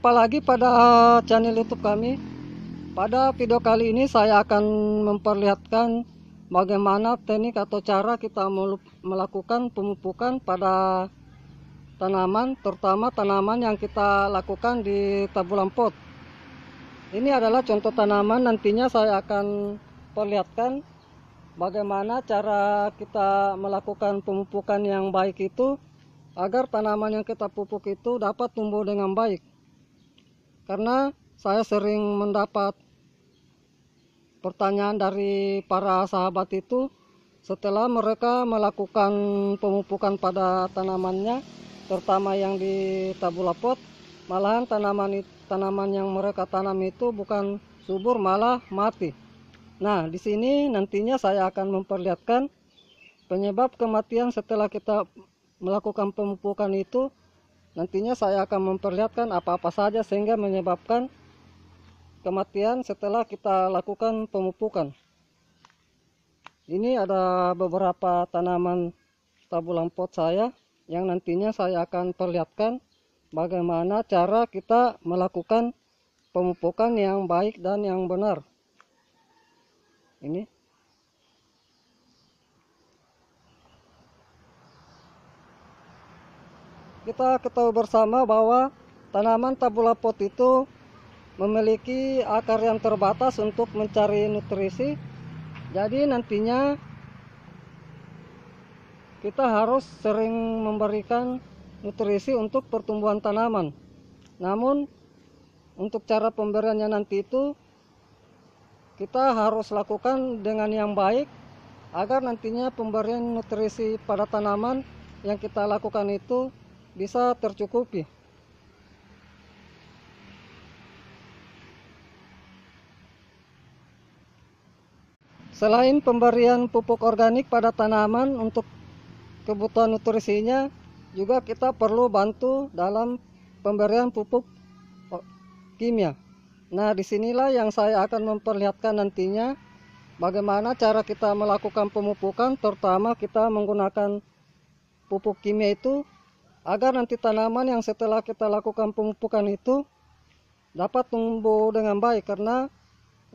Jumpa lagi pada channel YouTube kami. Pada video kali ini saya akan memperlihatkan bagaimana teknik atau cara kita melakukan pemupukan pada tanaman, terutama tanaman yang kita lakukan di tabulan pot. Ini adalah contoh tanaman, nantinya saya akan perlihatkan bagaimana cara kita melakukan pemupukan yang baik itu agar tanaman yang kita pupuk itu dapat tumbuh dengan baik. Karena saya sering mendapat pertanyaan dari para sahabat itu setelah mereka melakukan pemupukan pada tanamannya, terutama yang di tabula pot, malahan tanaman yang mereka tanam itu bukan subur, malah mati. Nah, di sini nantinya saya akan memperlihatkan penyebab kematian setelah kita melakukan pemupukan itu. Nantinya saya akan memperlihatkan apa-apa saja sehingga menyebabkan kematian setelah kita lakukan pemupukan. Ini ada beberapa tanaman tabulan pot saya yang nantinya saya akan perlihatkan bagaimana cara kita melakukan pemupukan yang baik dan yang benar. Ini. Kita ketahui bersama bahwa tanaman tabula pot itu memiliki akar yang terbatas untuk mencari nutrisi. Jadi nantinya kita harus sering memberikan nutrisi untuk pertumbuhan tanaman. Namun untuk cara pemberiannya nanti itu kita harus lakukan dengan yang baik agar nantinya pemberian nutrisi pada tanaman yang kita lakukan itu bisa tercukupi. Selain pemberian pupuk organik pada tanaman untuk kebutuhan nutrisinya, juga kita perlu bantu dalam pemberian pupuk kimia. Nah, disinilah yang saya akan memperlihatkan nantinya bagaimana cara kita melakukan pemupukan, terutama kita menggunakan pupuk kimia itu agar nanti tanaman yang setelah kita lakukan pemupukan itu dapat tumbuh dengan baik. Karena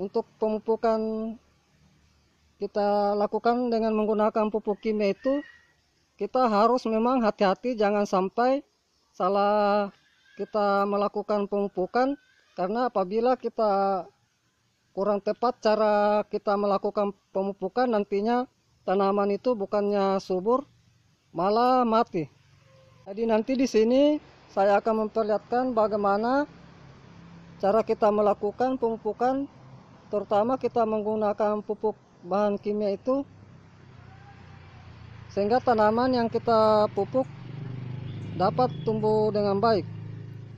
untuk pemupukan kita lakukan dengan menggunakan pupuk kimia itu kita harus memang hati-hati, jangan sampai salah kita melakukan pemupukan, karena apabila kita kurang tepat cara kita melakukan pemupukan, nantinya tanaman itu bukannya subur malah mati. Jadi nanti di sini saya akan memperlihatkan bagaimana cara kita melakukan pemupukan, terutama kita menggunakan pupuk bahan kimia itu, sehingga tanaman yang kita pupuk dapat tumbuh dengan baik.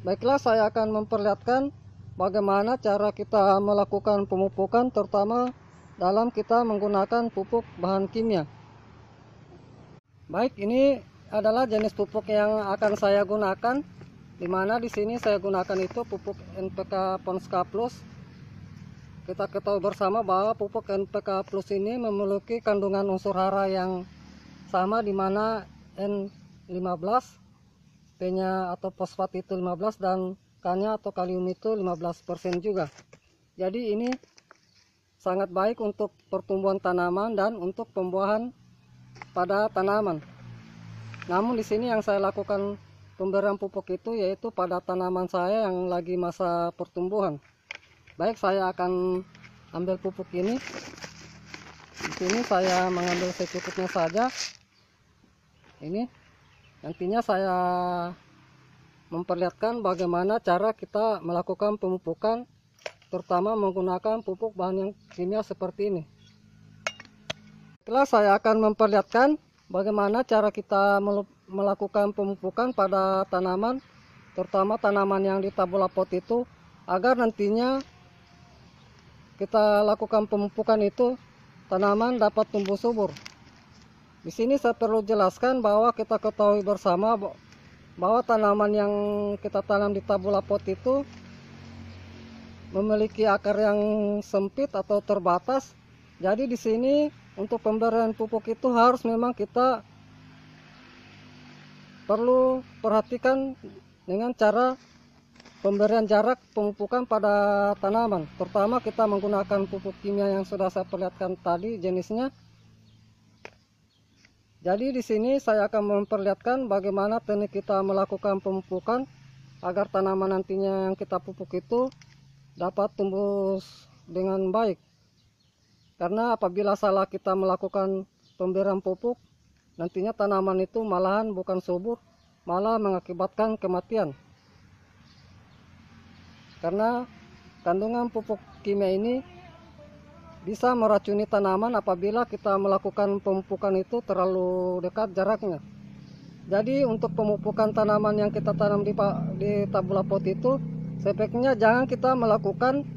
Baiklah, saya akan memperlihatkan bagaimana cara kita melakukan pemupukan, terutama dalam kita menggunakan pupuk bahan kimia. Baik, ini adalah jenis pupuk yang akan saya gunakan, dimana di sini saya gunakan itu pupuk NPK Ponska Plus. Kita ketahui bersama bahwa pupuk NPK Plus ini memiliki kandungan unsur hara yang sama, dimana N15, P-nya atau fosfat itu 15, dan K-nya atau kalium itu 15% juga. Jadi ini sangat baik untuk pertumbuhan tanaman dan untuk pembuahan pada tanaman. Namun di sini yang saya lakukan pemberian pupuk itu yaitu pada tanaman saya yang lagi masa pertumbuhan. Baik, saya akan ambil pupuk ini. Di sini saya mengambil secukupnya saja. Ini nantinya saya memperlihatkan bagaimana cara kita melakukan pemupukan, terutama menggunakan pupuk bahan yang kimia seperti ini. Setelah saya akan memperlihatkan bagaimana cara kita melakukan pemupukan pada tanaman, terutama tanaman yang di tabula pot itu, agar nantinya kita lakukan pemupukan itu tanaman dapat tumbuh subur. Di sini saya perlu jelaskan bahwa kita ketahui bersama bahwa tanaman yang kita tanam di tabula pot itu memiliki akar yang sempit atau terbatas. Jadi di sini untuk pemberian pupuk itu harus memang kita perlu perhatikan dengan cara pemberian jarak pemupukan pada tanaman. Pertama kita menggunakan pupuk kimia yang sudah saya perlihatkan tadi jenisnya. Jadi di sini saya akan memperlihatkan bagaimana teknik kita melakukan pemupukan agar tanaman nantinya yang kita pupuk itu dapat tumbuh dengan baik. Karena apabila salah kita melakukan pemberian pupuk, nantinya tanaman itu malahan bukan subur, malah mengakibatkan kematian. Karena kandungan pupuk kimia ini bisa meracuni tanaman apabila kita melakukan pemupukan itu terlalu dekat jaraknya. Jadi untuk pemupukan tanaman yang kita tanam di tabula pot itu, sebaiknya jangan kita melakukan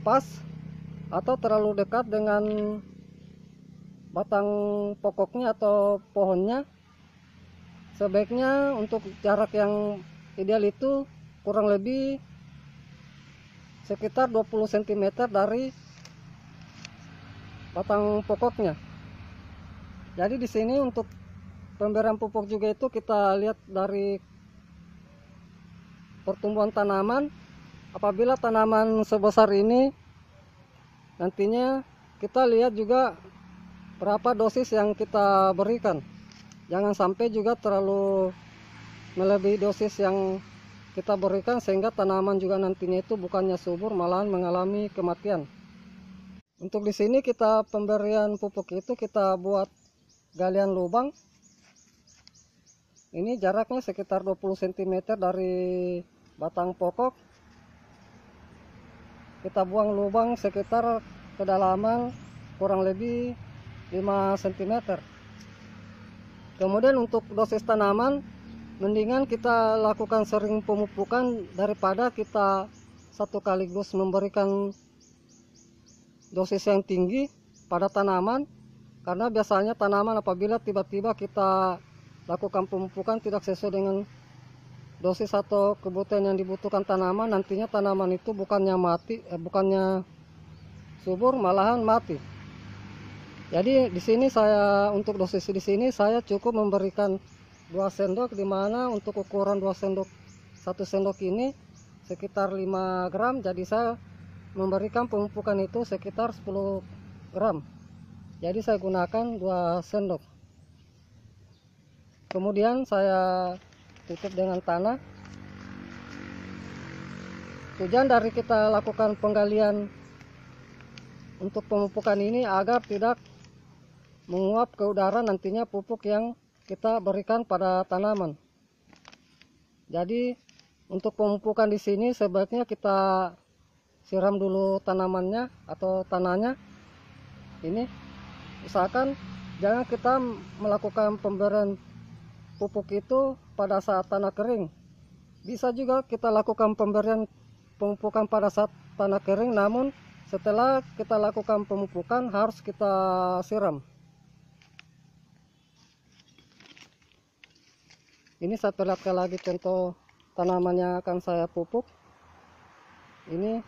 pas atau terlalu dekat dengan batang pokoknya atau pohonnya. Sebaiknya untuk jarak yang ideal itu kurang lebih sekitar 20 cm dari batang pokoknya. Jadi di sini untuk pemberian pupuk juga itu kita lihat dari pertumbuhan tanaman. Apabila tanaman sebesar ini, nantinya kita lihat juga berapa dosis yang kita berikan. Jangan sampai juga terlalu melebihi dosis yang kita berikan sehingga tanaman juga nantinya itu bukannya subur malahan mengalami kematian. Untuk di sini kita pemberian pupuk itu kita buat galian lubang. Ini jaraknya sekitar 20 cm dari batang pokok. Kita buang lubang sekitar kedalaman kurang lebih 5 cm. Kemudian untuk dosis tanaman, mendingan kita lakukan sering pemupukan daripada kita satu kaligus memberikan dosis yang tinggi pada tanaman. Karena biasanya tanaman apabila tiba-tiba kita lakukan pemupukan tidak sesuai dengan dosis atau kebutuhan yang dibutuhkan tanaman, nantinya tanaman itu bukannya bukannya subur, malahan mati. Jadi di sini saya untuk dosis di sini saya cukup memberikan 2 sendok, di mana untuk ukuran 2 sendok 1 sendok ini sekitar 5 gram. Jadi saya memberikan pemupukan itu sekitar 10 gram. Jadi saya gunakan 2 sendok. Kemudian saya tutup dengan tanah. Tujuan dari kita lakukan penggalian untuk pemupukan ini agar tidak menguap ke udara nantinya pupuk yang kita berikan pada tanaman. Jadi untuk pemupukan di sini sebaiknya kita siram dulu tanamannya atau tanahnya. Ini usahakan jangan kita melakukan pemberian pupuk itu pada saat tanah kering. Bisa juga kita lakukan pemberian pemupukan pada saat tanah kering, namun setelah kita lakukan pemupukan harus kita siram. Ini saya perlihatkan lagi contoh tanaman yang akan saya pupuk. Ini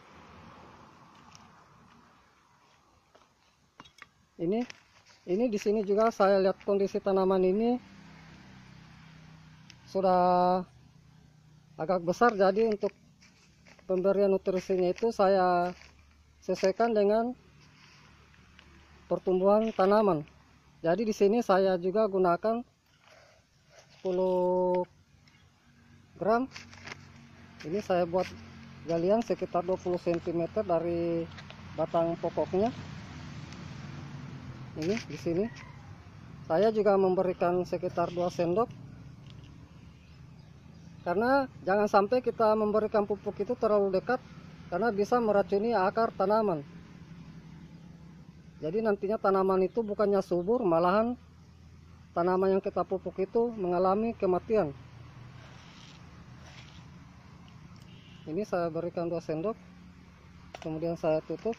di sini juga saya lihat kondisi tanaman ini sudah agak besar, jadi untuk pemberian nutrisinya itu saya sesuaikan dengan pertumbuhan tanaman. Jadi di sini saya juga gunakan 10 gram. Ini saya buat galian sekitar 20 cm dari batang pokoknya. Ini di sini saya juga memberikan sekitar 2 sendok. Karena jangan sampai kita memberikan pupuk itu terlalu dekat, karena bisa meracuni akar tanaman. Jadi nantinya tanaman itu bukannya subur, malahan tanaman yang kita pupuk itu mengalami kematian. Ini saya berikan 2 sendok, kemudian saya tutup.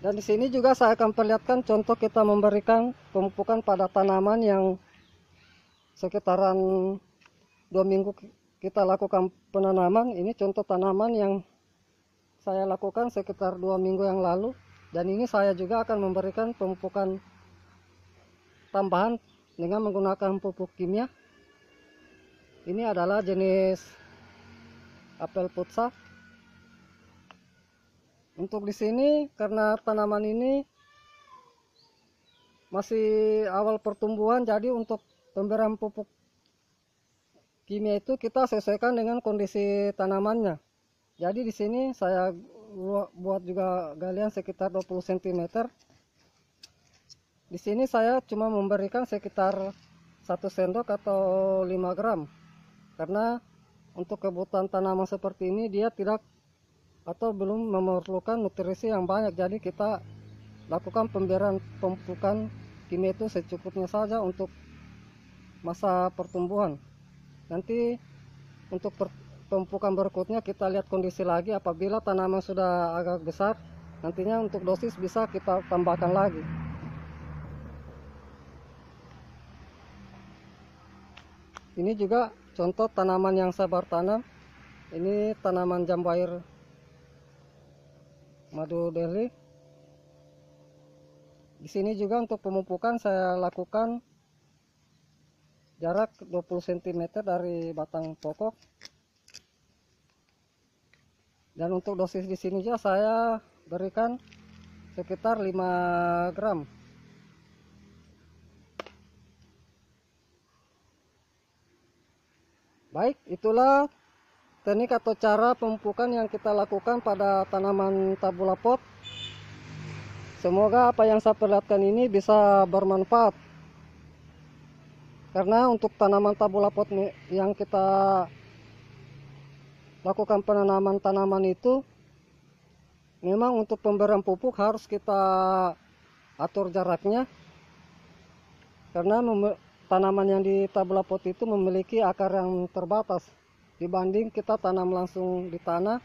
Dan di sini juga saya akan perlihatkan contoh kita memberikan pemupukan pada tanaman yang sekitaran 2 minggu kita lakukan penanaman. Ini contoh tanaman yang saya lakukan sekitar 2 minggu yang lalu. Dan ini saya juga akan memberikan pemupukan tambahan dengan menggunakan pupuk kimia. Ini adalah jenis apel putsa. Untuk di sini karena tanaman ini masih awal pertumbuhan, jadi untuk pemberian pupuk kimia itu kita sesuaikan dengan kondisi tanamannya. Jadi di sini saya buat juga galian sekitar 20 cm. Di sini saya cuma memberikan sekitar 1 sendok atau 5 gram. Karena untuk kebutuhan tanaman seperti ini dia tidak atau belum memerlukan nutrisi yang banyak. Jadi kita lakukan pemberian pemupukan kimia itu secukupnya saja untuk masa pertumbuhan. Nanti untuk pemupukan berikutnya kita lihat kondisi lagi. Apabila tanaman sudah agak besar, nantinya untuk dosis bisa kita tambahkan lagi. Ini juga contoh tanaman yang saya baru tanam. Ini tanaman jambu air madu Delhi. Di sini juga untuk pemupukan saya lakukan jarak 20 cm dari batang pokok. Dan untuk dosis di sini juga saya berikan sekitar 5 gram. Baik, itulah teknik atau cara pemupukan yang kita lakukan pada tanaman tabula pot. Semoga apa yang saya perlihatkan ini bisa bermanfaat. Karena untuk tanaman tabula pot yang kita lakukan penanaman tanaman itu, memang untuk pemberian pupuk harus kita atur jaraknya. Karena tanaman yang di tabula pot itu memiliki akar yang terbatas dibanding kita tanam langsung di tanah.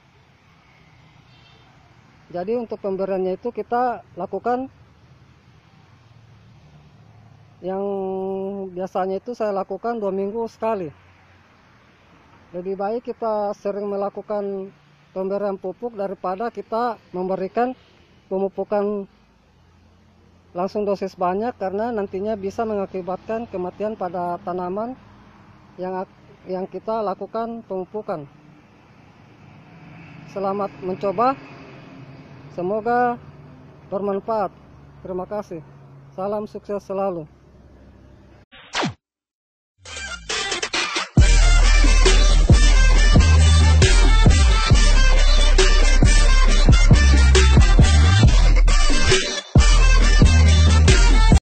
Jadi untuk pemberiannya itu kita lakukan yang biasanya itu saya lakukan 2 minggu sekali. Lebih baik kita sering melakukan pemberian pupuk daripada kita memberikan pemupukan langsung dosis banyak, karena nantinya bisa mengakibatkan kematian pada tanaman yang kita lakukan pemupukan. Selamat mencoba, semoga bermanfaat. Terima kasih. Salam sukses selalu.